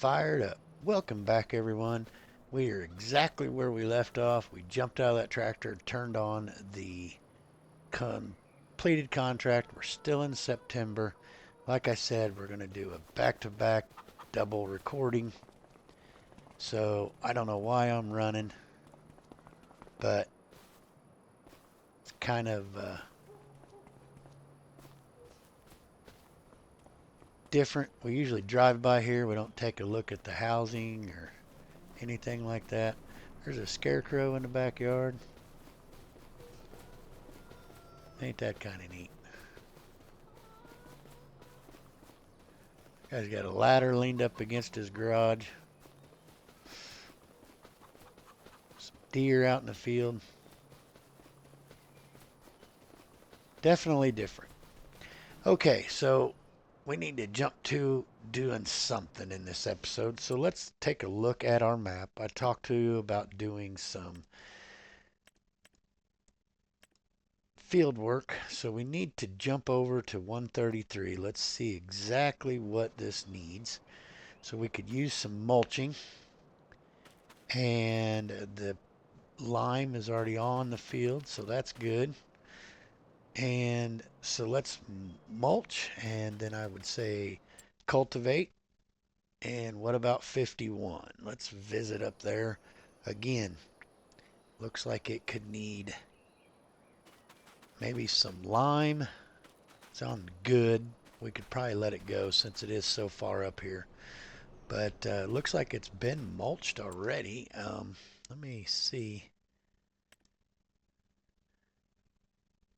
fired up. Welcome back, everyone. We are exactly where we left off. We jumped out of that tractor, turned on the completed contract. We're still in September. Like I said, we're going to do a back-to-back double recording. So I don't know why I'm running, but it's kind of different. We usually drive by here. We don't take a look at the housing or anything like that. There's a scarecrow in the backyard. Ain't that kind of neat? Guy's got a ladder leaned up against his garage. Some deer out in the field. Definitely different. Okay, so we need to jump to doing something in this episode. So let's take a look at our map. I talked to you about doing some field work. So we need to jump over to 133. Let's see exactly what this needs. So we could use some mulching. And the lime is already on the field, so that's good. And so let's mulch, and then I would say cultivate. And what about 51? Let's visit up there again. Looks like it could need maybe some lime. Sounds good. We could probably let it go since it is so far up here. But looks like it's been mulched already. Let me see.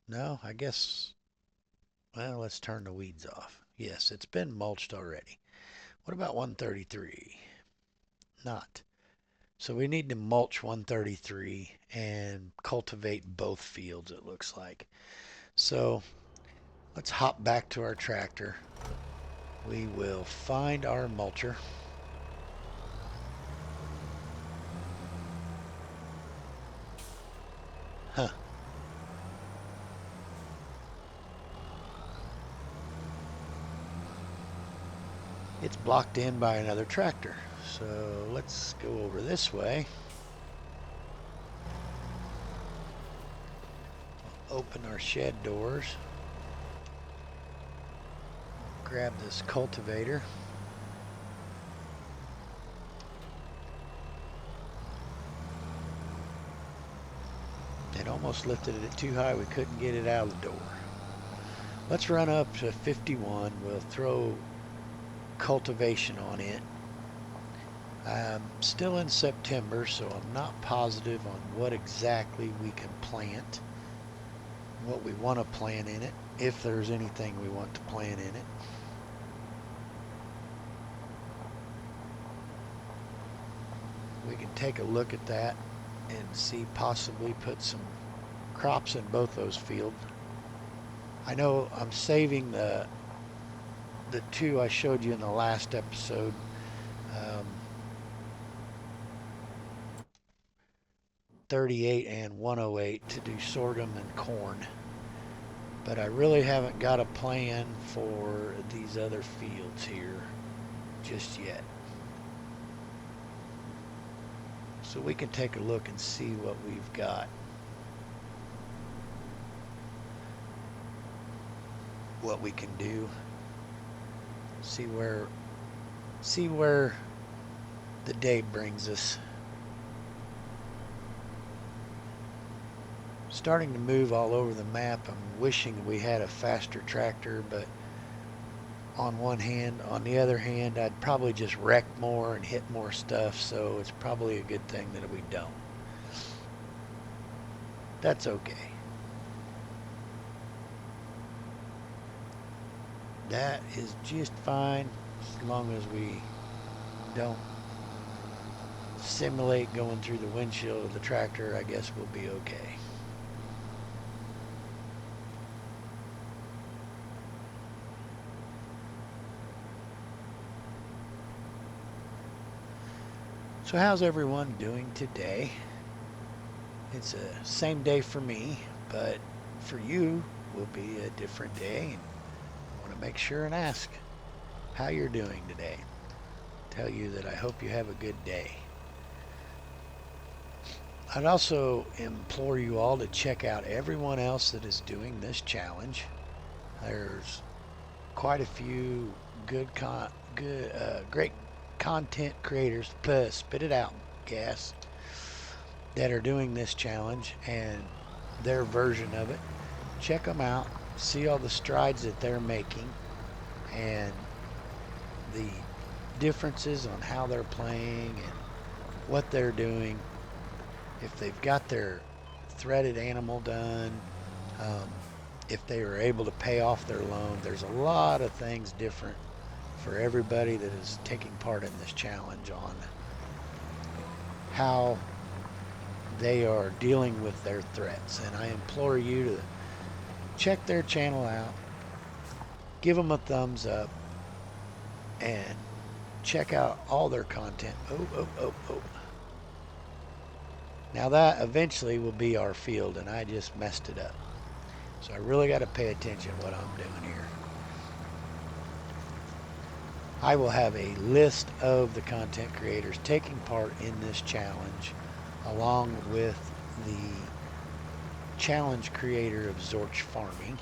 No, I guess, well, let's turn the weeds off. Yes, it's been mulched already. What about 133? Not. So we need to mulch 133 and cultivate both fields, it looks like. So let's hop back to our tractor. We will find our mulcher. Huh. It's blocked in by another tractor. So let's go over this way. Open our shed doors. Grab this cultivator. It almost lifted it too high. We couldn't get it out of the door. Let's run up to 51. We'll throw cultivation on it. I'm still in September, so I'm not positive on what exactly we can plant, what we want to plant in it, if there's anything we want to plant in it. We can take a look at that and see possibly put some crops in both those fields. I know I'm saving the two I showed you in the last episode. 38 and 108 to do sorghum and corn. But I really haven't got a plan for these other fields here just yet. So we can take a look and see what we've got. What we can do. See where the day brings us. Starting to move all over the map. I'm wishing we had a faster tractor, but on one hand, on the other hand, I'd probably just wreck more and hit more stuff, so it's probably a good thing that we don't. That's okay. That is just fine as long as we don't simulate going through the windshield of the tractor. I guess we'll be okay. So how's everyone doing today? It's a same day for me, but for you will be a different day. And I want to make sure and ask how you're doing today. tell you that I hope you have a good day. I'd also implore you all to check out everyone else that is doing this challenge. There's quite a few great content creators. Spit it out, gas, that are doing this challenge and their version of it. Check them out. See all the strides that they're making and the differences on how they're playing and what they're doing. If they've got their threaded animal done, if they were able to pay off their loan. There's a lot of things different for everybody that is taking part in this challenge on how they are dealing with their threats. And I implore you to check their channel out, give them a thumbs up, and check out all their content. Oh. Now that eventually will be our field, and I just messed it up. So I really got to pay attention to what I'm doing here. I will have a list of the content creators taking part in this challenge, along with the challenge creator of Zorch Farming.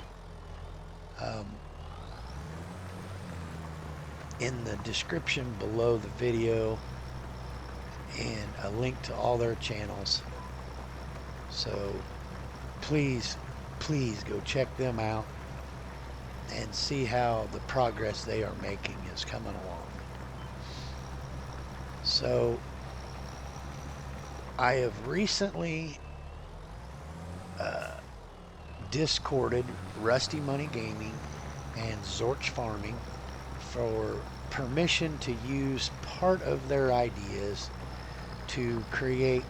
In the description below the video, and a link to all their channels. So please go check them out and see how the progress they are making is coming along. So I have recently discorded Rusty Money Gaming and Zorch Farming for permission to use part of their ideas to create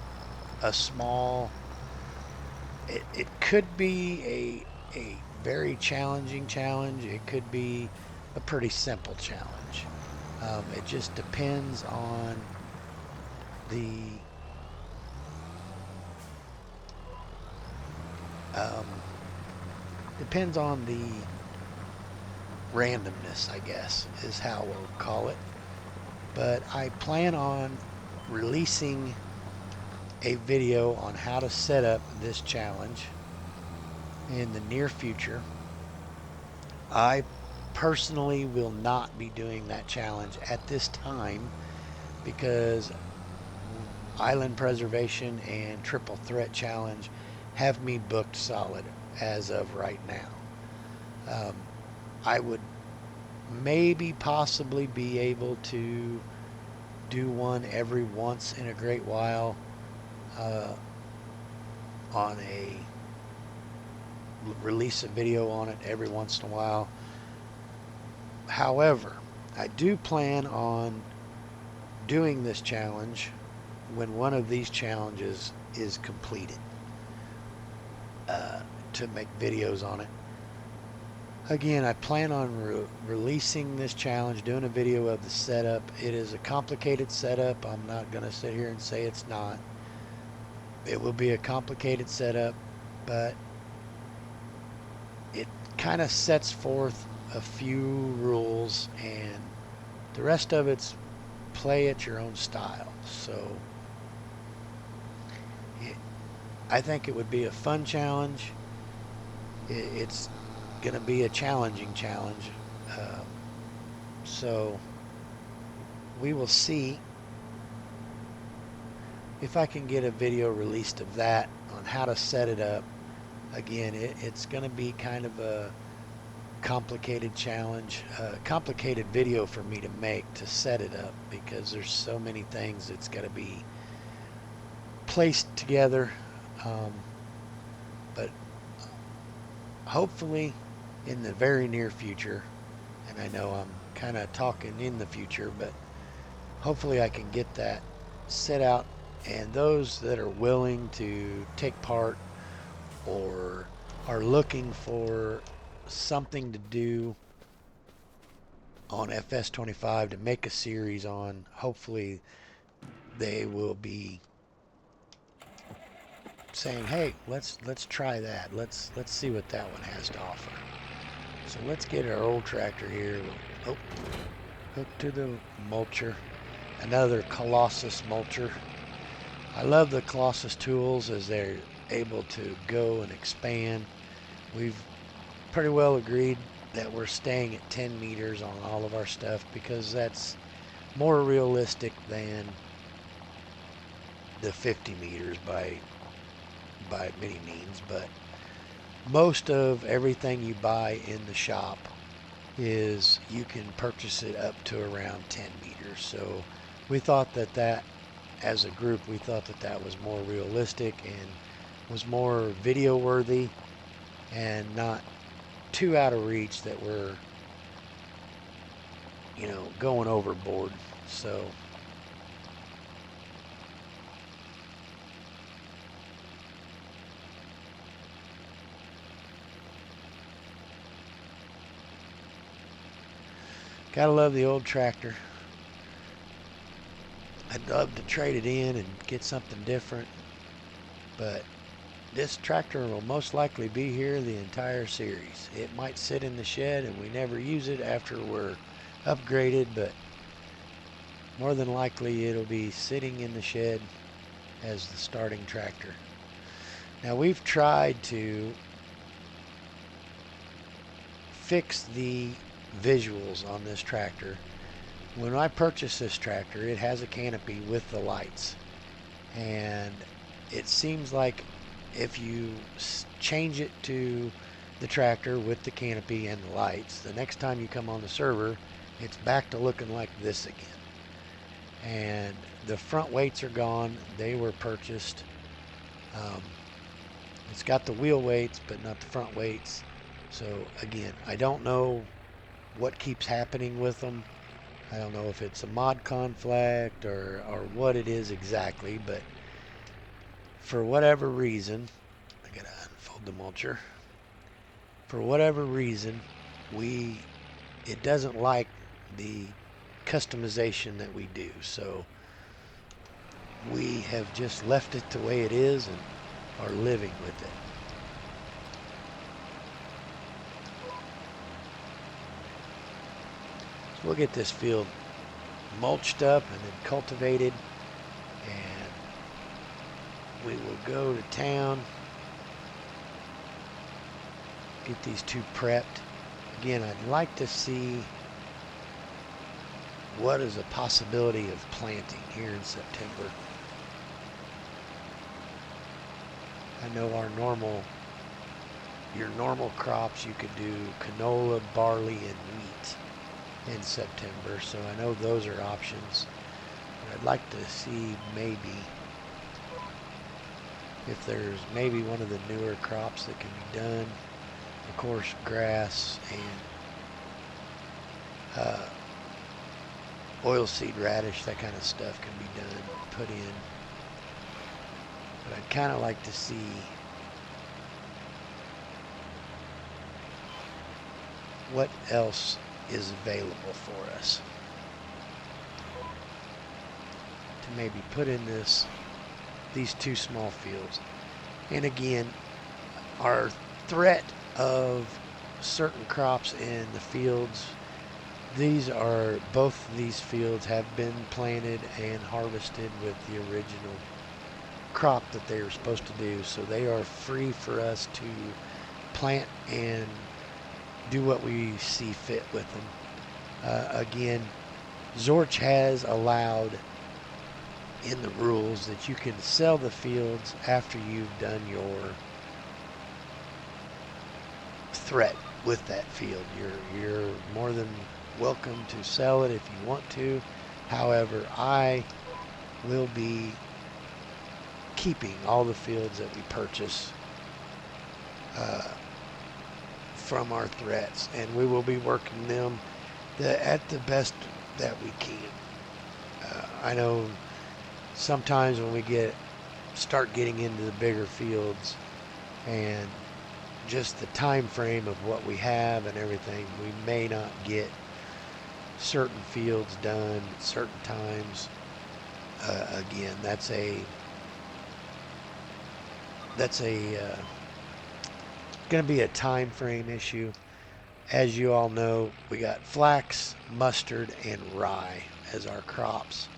a small, it could be a very challenging challenge. It could be a pretty simple challenge. It just depends on the randomness, I guess, is how we'll call it. But I plan on releasing a video on how to set up this challenge in the near future. I personally will not be doing that challenge at this time because Island Preservation and Triple Threat Challenge have me booked solid as of right now. I would maybe possibly be able to do one every once in a great while on a release a video on it every once in a while. However, I do plan on doing this challenge when one of these challenges is completed, to make videos on it. Again, I plan on releasing this challenge, doing a video of the setup. It is a complicated setup. I'm not going to sit here and say it's not. It will be a complicated setup, but it kind of sets forth a few rules, and the rest of it's play at your own style. So I think it would be a fun challenge. It's going to be a challenging challenge. So we will see if I can get a video released of that on how to set it up. Again, it's going to be kind of a complicated challenge, complicated video for me to make to set it up, because there's so many things that's got to be placed together. But hopefully in the very near future, and I know I'm kind of talking in the future, but hopefully I can get that set out, and those that are willing to take part or are looking for something to do on FS25 to make a series on, hopefully they will be saying, hey, let's try that. Let's see what that one has to offer. So let's get our old tractor here. Oh, hooked to the mulcher. another Colossus mulcher. I love the Colossus tools as they're able to go and expand. We've pretty well agreed that we're staying at 10 meters on all of our stuff because that's more realistic than the 50 meters by many means. But most of everything you buy in the shop is you can purchase it up to around 10 meters. So we thought that as a group, we thought that was more realistic and was more video worthy and not too out of reach that we're, going overboard. So gotta love the old tractor. I'd love to trade it in and get something different, but this tractor will most likely be here the entire series. It might sit in the shed and we never use it after we're upgraded, but more than likely it'll be sitting in the shed as the starting tractor. Now we've tried to fix the visuals on this tractor. When I purchased this tractor, it has a canopy with the lights, and it seems like if you change it to the tractor with the canopy and the lights, the next time you come on the server, it's back to looking like this again. And the front weights are gone. They were purchased. It's got the wheel weights, but not the front weights. So again, I don't know what keeps happening with them. I don't know if it's a mod conflict or what it is exactly, but for whatever reason, I gotta unfold the mulcher. For whatever reason, it doesn't like the customization that we do. So we have just left it the way it is and are living with it. So we'll get this field mulched up and then cultivated, and we will go to town, get these two prepped. Again, I'd like to see what is a possibility of planting here in September. I know your normal crops, you could do canola, barley, and wheat in September, so I know those are options. But I'd like to see maybe if there's maybe one of the newer crops that can be done. Of course, grass and oilseed radish, that kind of stuff can be done, put in. But I'd kind of like to see what else is available for us to maybe put in these two small fields. And again, our threat of certain crops in the fields, both of these fields have been planted and harvested with the original crop that they were supposed to do, so they are free for us to plant and do what we see fit with them. Again, Zorch has allowed in the rules that you can sell the fields after you've done your threat with that field. You're more than welcome to sell it if you want to. However, I will be keeping all the fields that we purchase from our threats, and we will be working them at the best that we can. I know sometimes when we start getting into the bigger fields and just the time frame of what we have and everything, we may not get certain fields done at certain times. Again, that's going to be a time frame issue. As you all know, we got flax, mustard, and rye as our crops.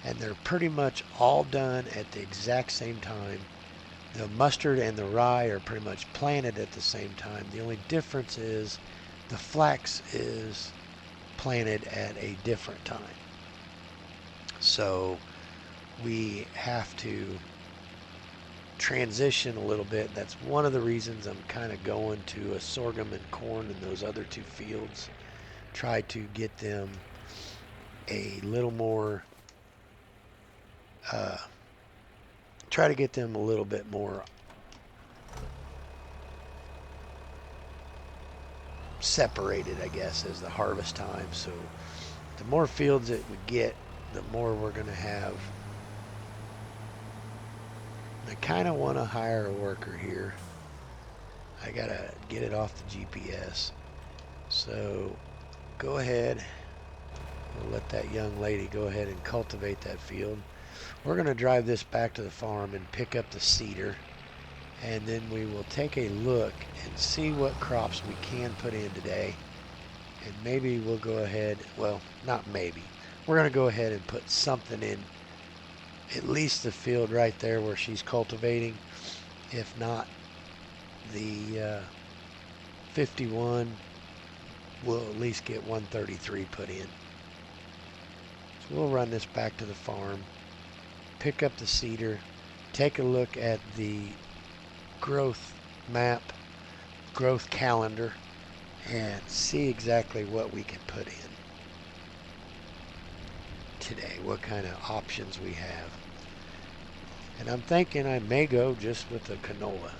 and they're pretty much all done at the exact same time. The mustard and the rye are pretty much planted at the same time. The only difference is the flax is planted at a different time. So we have to transition a little bit. That's one of the reasons I'm kind of going to a sorghum and corn in those other two fields. Try to get them a little more, try to get them a little bit more separated, I guess, as the harvest time. So the more fields that we get, the more we're going to have. I kind of want to hire a worker here. I got to get it off the GPS. So go ahead. We'll let that young lady go ahead and cultivate that field. We're going to drive this back to the farm and pick up the cedar. And then we will take a look and see what crops we can put in today. And maybe we'll go ahead, well, not maybe. We're going to go ahead and put something in at least the field right there where she's cultivating. If not, the 51, we'll at least get 133 put in. So we'll run this back to the farm, pick up the cedar, take a look at the growth map, growth calendar, and see exactly what we can put in today, what kind of options we have. And I'm thinking I may go just with the canola.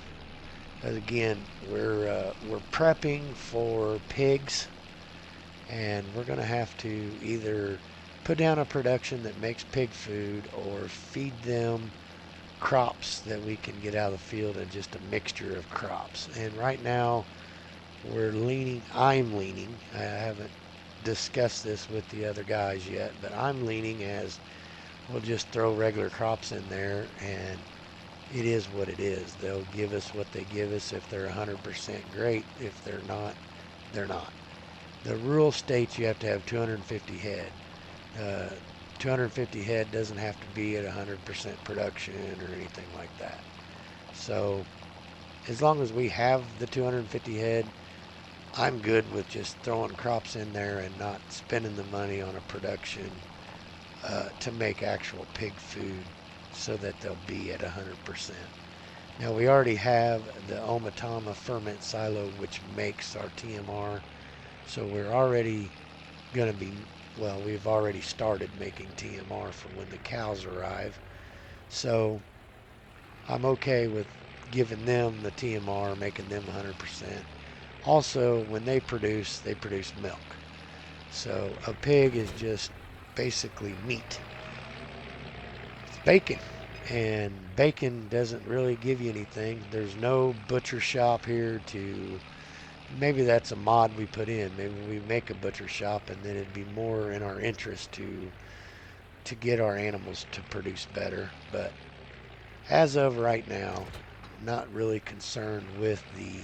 But again, we're prepping for pigs, and we're going to have to either put down a production that makes pig food or feed them crops that we can get out of the field and just a mixture of crops. And right now I'm leaning, I haven't discussed this with the other guys yet, but I'm leaning as we'll just throw regular crops in there, and it is what it is. They'll give us what they give us. If they're 100%, great. If they're not, they're not. The rule states you have to have 250 head. 250 head doesn't have to be at 100% production or anything like that. So as long as we have the 250 head, I'm good with just throwing crops in there and not spending the money on a production to make actual pig food so that they'll be at 100%. Now we already have the Omatama ferment silo, which makes our TMR. So we're already going to be, well, we've already started making TMR for when the cows arrive. So I'm okay with giving them the TMR, making them 100%. Also, when they produce milk. So a pig is just basically meat. It's bacon. And bacon doesn't really give you anything. There's no butcher shop here to, maybe that's a mod we put in. Maybe we make a butcher shop, and then it'd be more in our interest to get our animals to produce better. But as of right now, not really concerned with the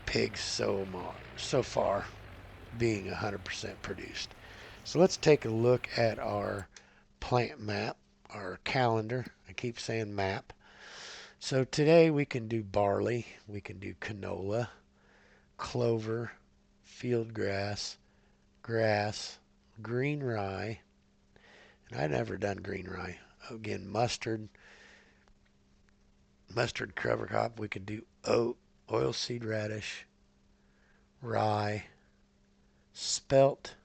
pigs so far being 100% produced. So let's take a look at our plant map, our calendar. I keep saying map. So today we can do barley, we can do canola, clover, field grass, green rye, and I've never done green rye. Again, mustard cover crop. We could do oat, oilseed radish, rye, spelt,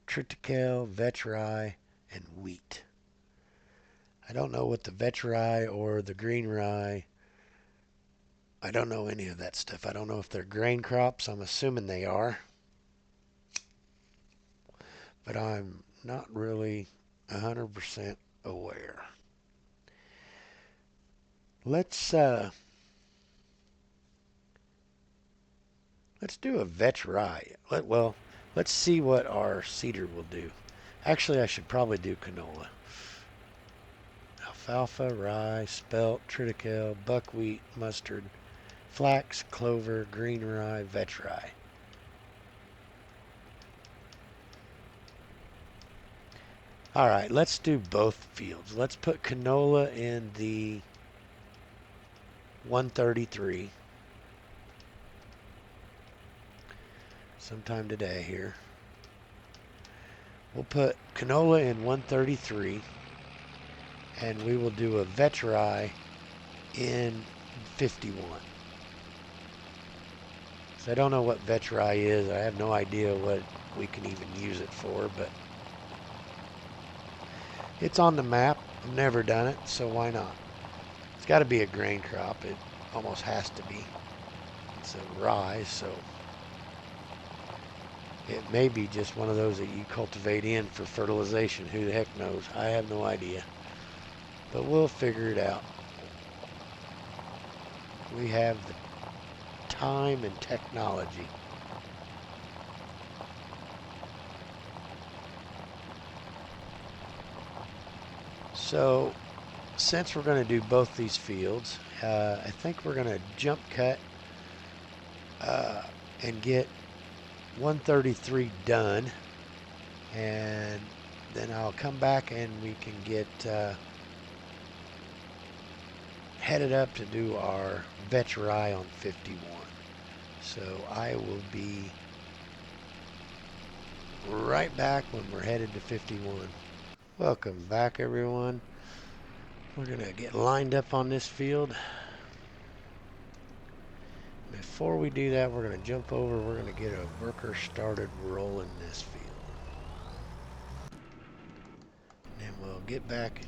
triticale, vetch rye, and wheat. I don't know what the vetch rye or the green rye, I don't know any of that stuff. I don't know if they're grain crops. I'm assuming they are, but I'm not really 100% aware. Let's do a vetch rye. Let's see what our cedar will do. Actually, I should probably do canola. Alfalfa, rye, spelt, triticale, buckwheat, mustard, flax, clover, green rye, vetch rye. All right, let's do both fields. Let's put canola in the 133 sometime today here. We'll put canola in 133, and we will do a vetri in 51. So I don't know what vetri is. I have no idea what we can even use it for, but it's on the map. I've never done it, so why not? It's got to be a grain crop. It almost has to be. It's a rye, so it may be just one of those that you cultivate in for fertilization. Who the heck knows? I have no idea. But we'll figure it out. We have the time and technology. So, since we're going to do both these fields, I think we're going to jump cut and get 133 done, and then I'll come back and we can get headed up to do our vetri on 51. So I will be right back when we're headed to 51. Welcome back, everyone. We're going to get lined up on this field. Before we do that, we're going to jump over. We're going to get a worker started rolling this field. And then we'll get back,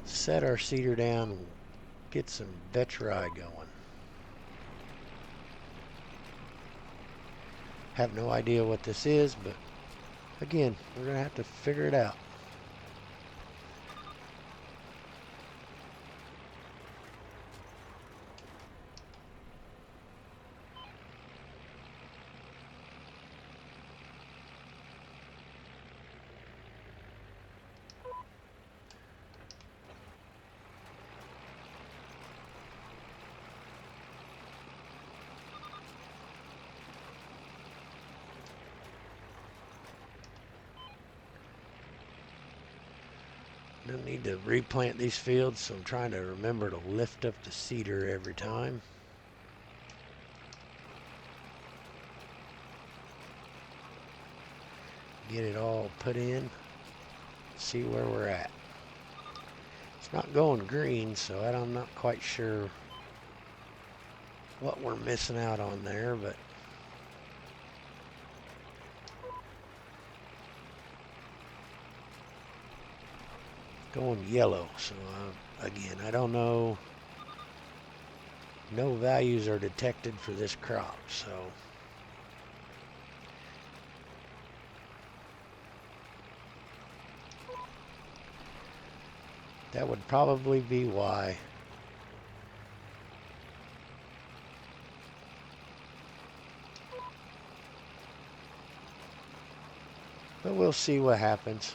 set our seeder down, get some vetri going. Have no idea what this is, but again, we're going to have to figure it out. Don't need to replant these fields, so I'm trying to remember to lift up the seeder every time. Get it all put in, see where we're at. It's not going green, so I'm not quite sure what we're missing out on there, but going yellow. So again, I don't know. No values are detected for this crop, so that would probably be why. But we'll see what happens.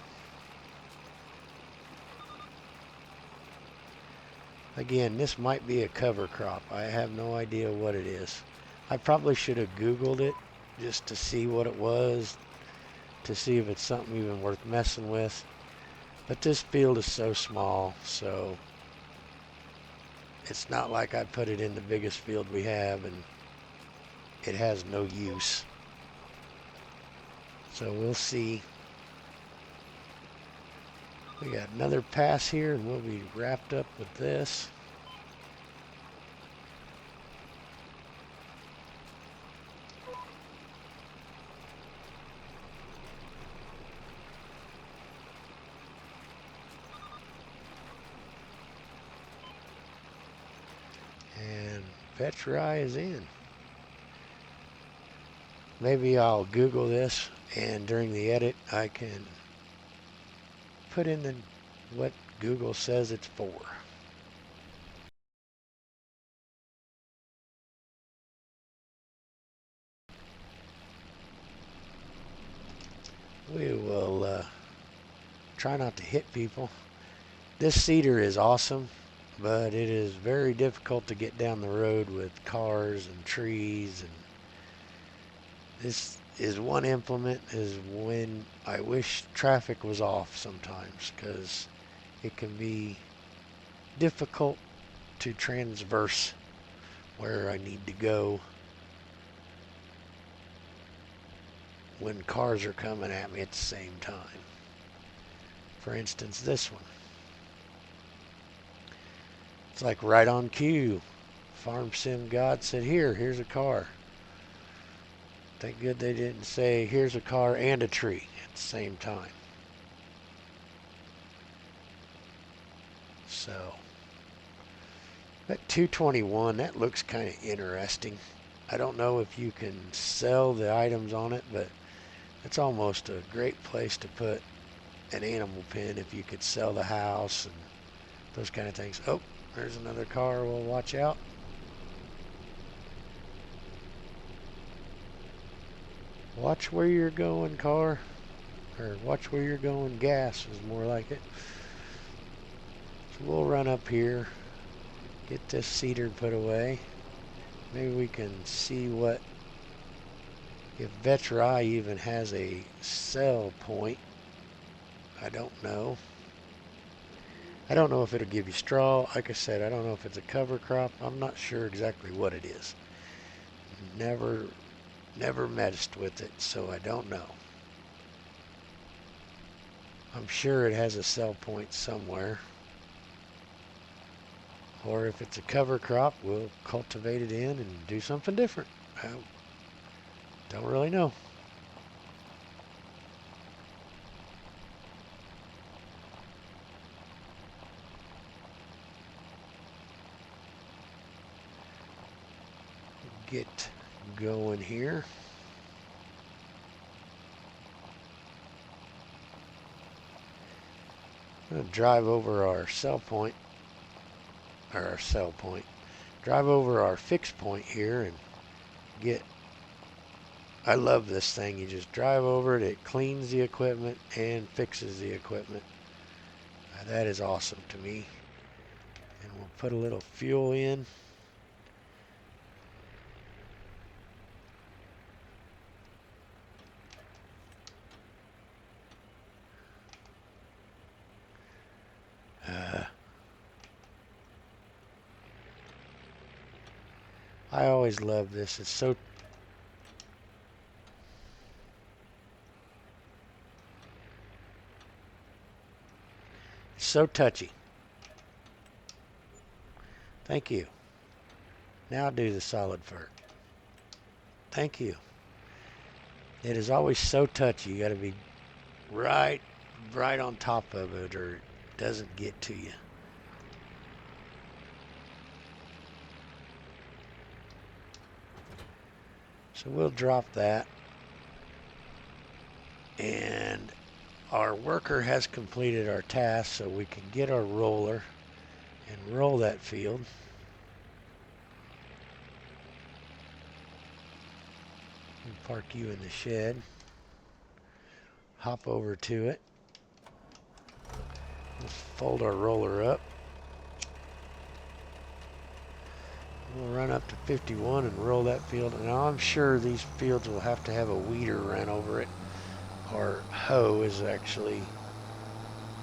Again, this might be a cover crop. I have no idea what it is. I probably should have Googled it just to see what it was, to see if it's something even worth messing with. But this field is so small, so it's not like I put it in the biggest field we have and it has no use. So we'll see. We got another pass here and we'll be wrapped up with this. And vetri is in. Maybe I'll Google this and during the edit I can put in what Google says it's for. We will try not to hit people. This cedar is awesome, but it is very difficult to get down the road with cars and trees, and This is one implement is when I wish traffic was off sometimes, because it can be difficult to transverse where I need to go when cars are coming at me at the same time. For instance, this one. It's like right on cue. Farm Sim God said, here's a car. Thank good they didn't say, here's a car and a tree at the same time. So, that 221, that looks kind of interesting. I don't know if you can sell the items on it, but it's almost a great place to put an animal pen if you could sell the house and those kind of things. Oh, there's another car. Well, watch out. Watch where you're going, car. Or watch where you're going, gas is more like it. So we'll run up here, get this cedar put away. Maybe we can see what, if Vetri even has a sell point. I don't know. I don't know if it'll give you straw. Like I said, I don't know if it's a cover crop. I'm not sure exactly what it is. Never messed with it, so I don't know. I'm sure it has a sell point somewhere. Or if it's a cover crop, we'll cultivate it in and do something different. I don't really know. Get going here. I'm going to drive over our sell point, drive over our fixed point here and get, I love this thing. You just drive over it, it cleans the equipment and fixes the equipment. That is awesome to me. And we'll put a little fuel in. I always love this. It's so touchy. Thank you. Now do the solid fur. Thank you. It is always so touchy. You got to be right on top of it or it doesn't get to you. So we'll drop that. And our worker has completed our task, so we can get our roller and roll that field. And park you in the shed. Hop over to it. Let's fold our roller up. We'll run up to 51 and roll that field. Now I'm sure these fields will have to have a weeder run over it. Our hoe is actually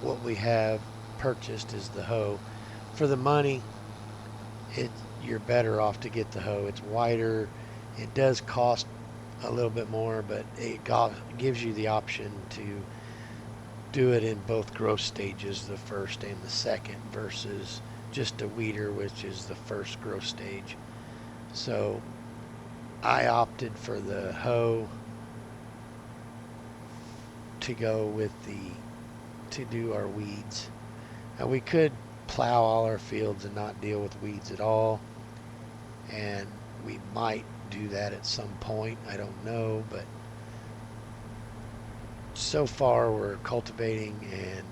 what we have purchased is the hoe. For the money, you're better off to get the hoe. It's wider. It does cost a little bit more, but it gives you the option to do it in both growth stages, the first and the second, versus just a weeder, which is the first growth stage. So I opted for the hoe to go with to do our weeds. Now we could plow all our fields and not deal with weeds at all, and we might do that at some point. I don't know, but so far we're cultivating and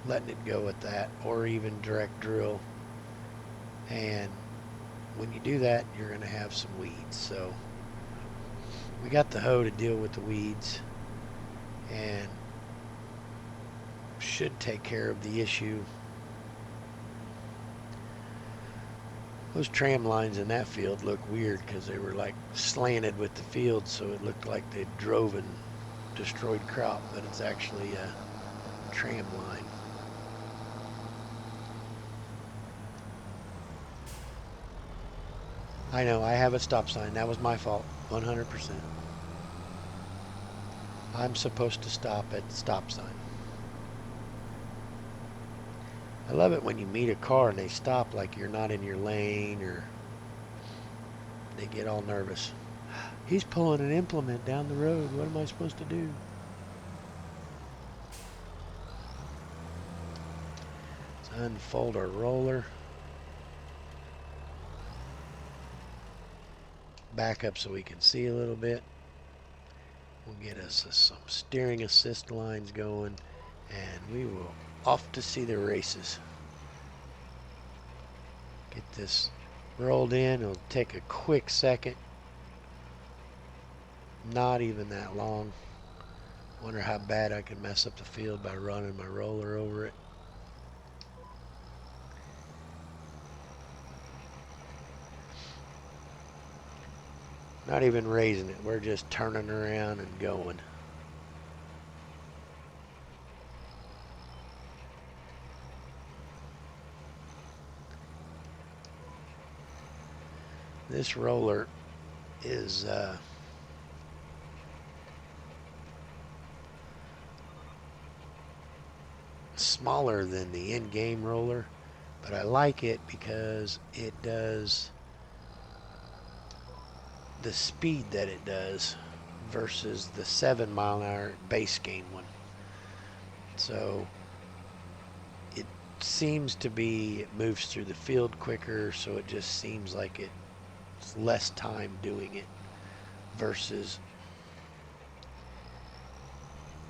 letting it go at that, or even direct drill. And when you do that, you're going to have some weeds. So we got the hoe to deal with the weeds and should take care of the issue. Those tram lines in that field look weird because they were like slanted with the field, so it looked like they drove and destroyed crop, but it's actually a tram line. I know, I have a stop sign. That was my fault, 100%. I'm supposed to stop at the stop sign. I love it when you meet a car and they stop like you're not in your lane, or they get all nervous. He's pulling an implement down the road. What am I supposed to do? Let's unfold our roller. Back up so we can see a little bit. We'll get us some steering assist lines going, and we will off to see the races. Get this rolled in. It'll take a quick second. Not even that long. Wonder how bad I can mess up the field by running my roller over it. Not even raising it. We're just turning around and going. This roller is smaller than the in-game roller, but I like it because it does the speed that it does versus the 7-mile-an-hour base game one. So it seems to be, it moves through the field quicker, so it just seems like it's less time doing it versus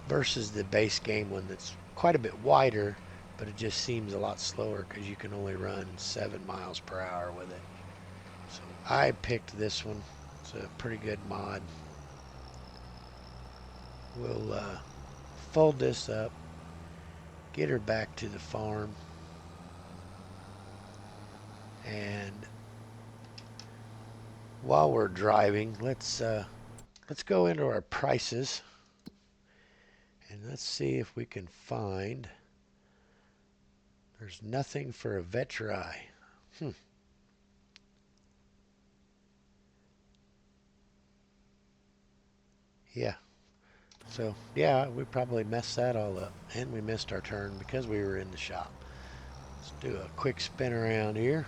the base game one that's quite a bit wider, but it just seems a lot slower because you can only run 7 miles per hour with it. So I picked this one. It's a pretty good mod. We'll fold this up, get her back to the farm, and while we're driving, let's go into our prices and let's see if we can find. There's nothing for a Vetri. Yeah. So, yeah, we probably messed that all up. And we missed our turn because we were in the shop. Let's do a quick spin around here.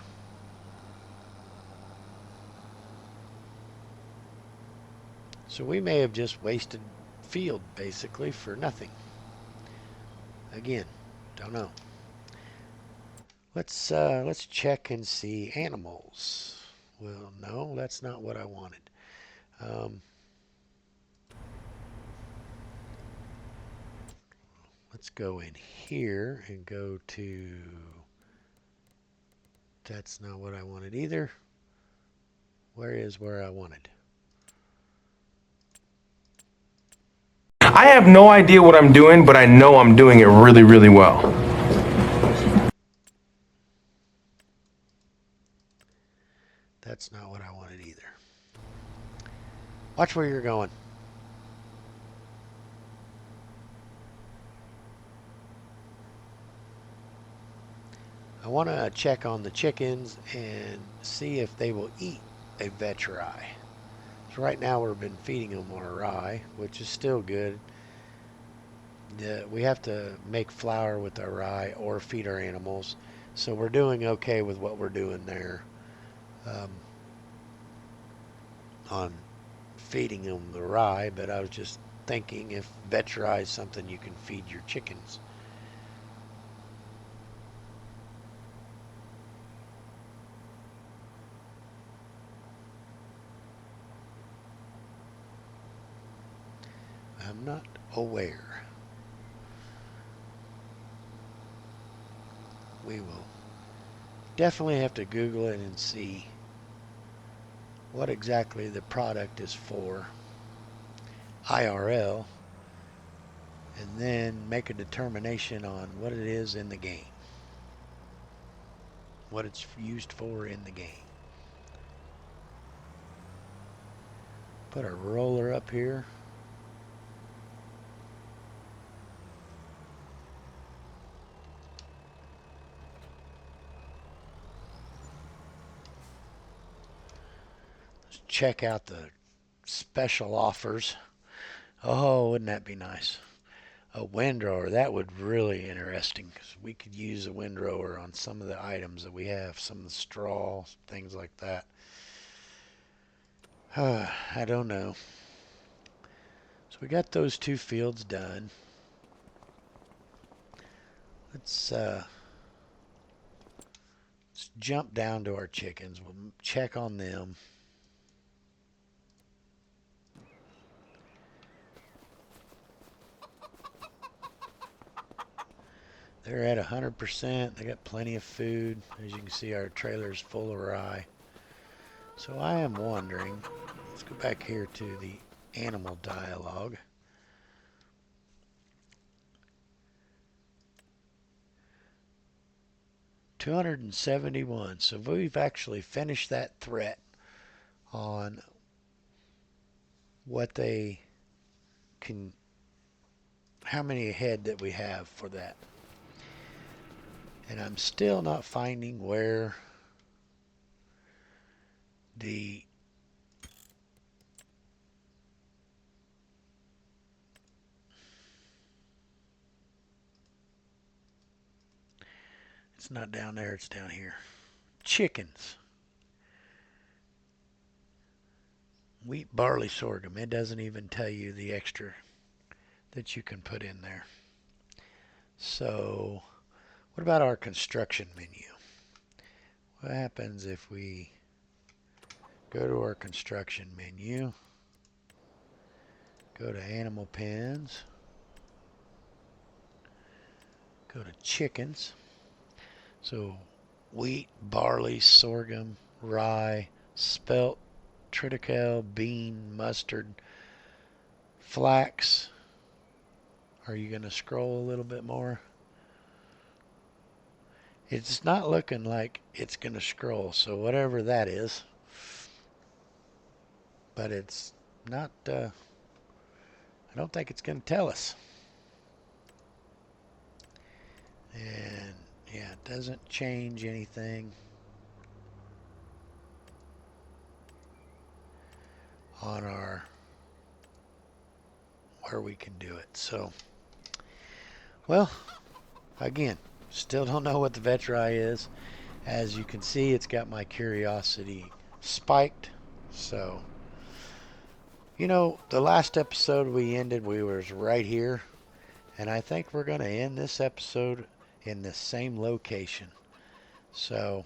So we may have just wasted field, basically, for nothing. Again, don't know. Let's check and see animals. Well, no, that's not what I wanted. Let's go in here and go to, that's not what I wanted either. Where is where I wanted? I have no idea what I'm doing, but I know I'm doing it really, really well. That's not what I wanted either. Watch where you're going. I want to check on the chickens and see if they will eat a Vetri. So right now we've been feeding them on a rye, which is still good. We have to make flour with our rye or feed our animals. So we're doing okay with what we're doing there on feeding them the rye, but I was just thinking if Vetri is something you can feed your chickens. I'm not aware. We will definitely have to Google it and see what exactly the product is for IRL, and then make a determination on what it is in the game, what it's used for in the game. Put a roller up here. Let's check out the special offers. Oh, wouldn't that be nice? A windrower, that would really interesting because we could use a windrower on some of the items that we have, some of the straw, things like that. I don't know. So we got those two fields done. Let's let's jump down to our chickens. We'll check on them. They're at 100%. They got plenty of food. As you can see, our trailer's full of rye. So I am wondering, let's go back here to the animal dialogue. 271. So we've actually finished that threat on what they can, how many head that we have for that. And I'm still not finding where the it's not down there, it's down here. Chickens. Wheat, barley, sorghum. It doesn't even tell you the extra that you can put in there. So, what about our construction menu? What happens if we go to our construction menu, go to animal pens, go to chickens. So, wheat, barley, sorghum, rye, spelt, triticale, bean, mustard, flax. Are you going to scroll a little bit more? It's not looking like it's going to scroll, so whatever that is. But it's not, I don't think it's going to tell us. And yeah, it doesn't change anything on our, where we can do it. So, well, again, still don't know what the Vetri is. As you can see, it's got my curiosity spiked. So, the last episode we ended, we was right here. And I think we're going to end this episode in the same location. So,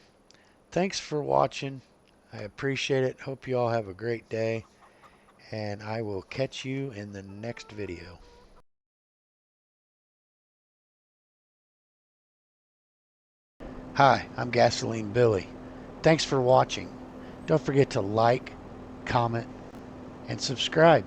thanks for watching. I appreciate it. Hope you all have a great day. And I will catch you in the next video. Hi, I'm Gasoline Billy. Thanks for watching. Don't forget to like, comment, and subscribe.